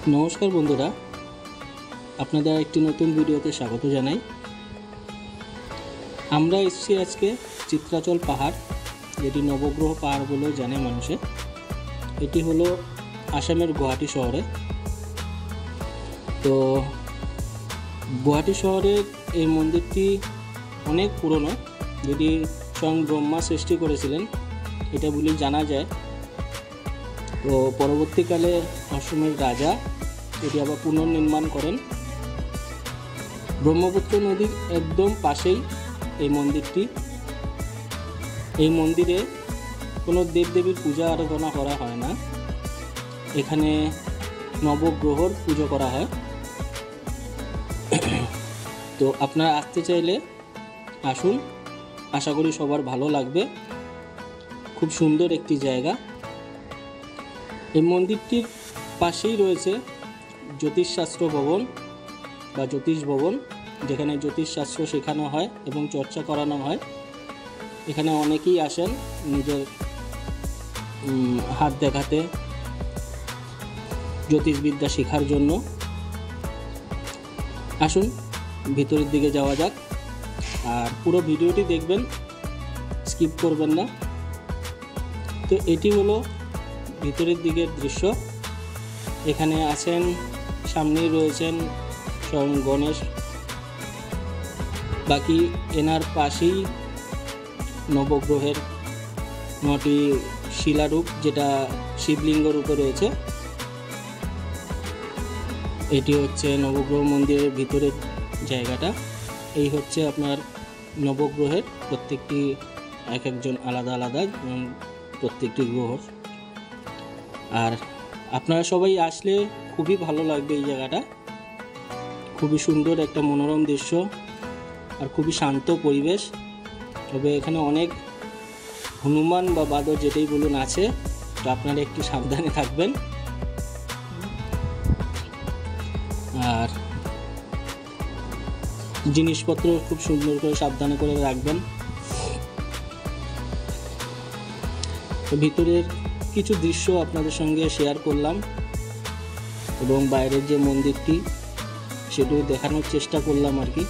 নমস্কার বন্ধুরা, আপনাদের একটি নতুন ভিডিওতে স্বাগত জানাই। আমরা এসেছি আজকে চিত্রাচল পাহাড়, যেটি নবগ্রহ পাহাড় বলেও জানে মানুষে। এটি হলো আসামের গুয়াহাটি শহরে। তো গুয়াহাটি শহরের এই মন্দিরটি অনেক পুরনো, যেটি স্বয়ং ব্রহ্মা সৃষ্টি করেছিলেন এটা বলে জানা যায়। তো পরবর্তীকালে অসমের রাজা এটি আবার পুনর্নির্মাণ করেন। ব্রহ্মপুত্র নদীর একদম পাশেই এই মন্দিরটি। এই মন্দিরে কোনো দেবদেবীর পূজা আরাধনা করা হয় না, এখানে নবগ্রহর পুজো করা হয়। তো আপনারা আসতে চাইলে আসুন, আশা করি সবার ভালো লাগবে। খুব সুন্দর একটি জায়গা। এই মন্দিরটির পাশেই রয়েছে জ্যোতিষশাস্ত্র ভবন বা জ্যোতিষ ভবন, যেখানে জ্যোতিষশাস্ত্র শেখানো হয় এবং চর্চা করানো হয়। এখানে অনেকেই আসেন নিজের হাত দেখাতে, জ্যোতিষবিদ্যা শেখার জন্য। আসুন ভিতরের দিকে যাওয়া যাক, আর পুরো ভিডিওটি দেখবেন, স্কিপ করবেন না। তো এটি হলো ভিতরের দিকের দৃশ্য। এখানে আছেন, সামনেই রয়েছেন স্বয়ং গণেশ। বাকি এনার পাশেই নবগ্রহের 9টি শিলারূপ, যেটা শিবলিঙ্গ রূপে রয়েছে। এটি হচ্ছে নবগ্রহ মন্দিরের ভিতরের জায়গাটা। এই হচ্ছে আপনার নবগ্রহের প্রত্যেকটি এক একজন আলাদা আলাদা প্রত্যেকটি গ্রহ। আর আপনারা সবাই আসলে খুবই ভালো লাগবে। এই জায়গাটা খুবই সুন্দর, একটা মনোরম দৃশ্য আর খুবই শান্ত পরিবেশ। তবে এখানে অনেক হনুমান বা বাদর যেটাই বলুন আছে, তো আপনারা একটু সাবধানে থাকবেন। আর জিনিসপত্র খুব সুন্দর করে সাবধানে করে রাখবেন। তো ভিতরের কিছু দৃশ্য আপনাদের সঙ্গে শেয়ার করলাম এবং বাইরের যে মন্দিরটি সেটিও দেখানোর চেষ্টা করলাম আর কি।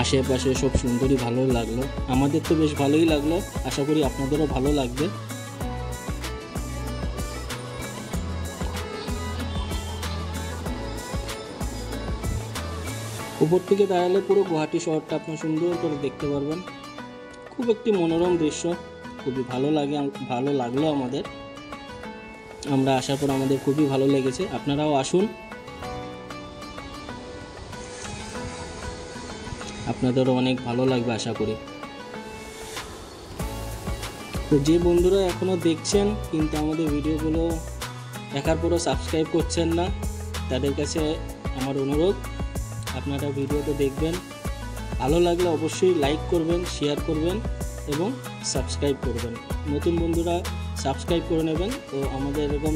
আশেপাশে সব সুন্দরই ভালো লাগলো, আমাদের তো বেশ ভালোই লাগলো, আশা করি আপনাদেরও ভালো লাগবে। উপর থেকে দাঁড়ালে পুরো গুয়াহাটি শহরটা আপনি সুন্দর করে দেখতে পারবেন। খুব একটি মনোরম দৃশ্য, খুবই ভালো লাগলো আমাদের। আমরা আসার পর আমাদের খুবই ভালো লেগেছে। আপনারাও আসুন, আপনাদেরও অনেক ভালো লাগবে আশা করি। তো যে বন্ধুরা এখনও দেখছেন কিন্তু আমাদের ভিডিওগুলো দেখার পরও সাবস্ক্রাইব করছেন না, তাদের কাছে আমার অনুরোধ, আপনারা ভিডিওতে দেখবেন, ভালো লাগলে অবশ্যই লাইক করবেন, শেয়ার করবেন এবং সাবস্ক্রাইব করবেন। নতুন বন্ধুরা সাবস্ক্রাইব করে নেবেন, তো আমাদের এরকম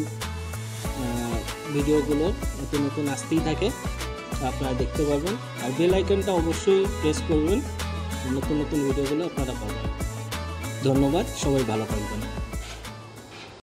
ভিডিওগুলো নতুন নতুন আসতেই থাকে, আপনারা দেখতে পারবেন। আর বেল আইকনটা অবশ্যই প্রেস করবেন, নতুন নতুন ভিডিওগুলো আপনারা পাবেন। ধন্যবাদ, সবাই ভালো থাকবেন।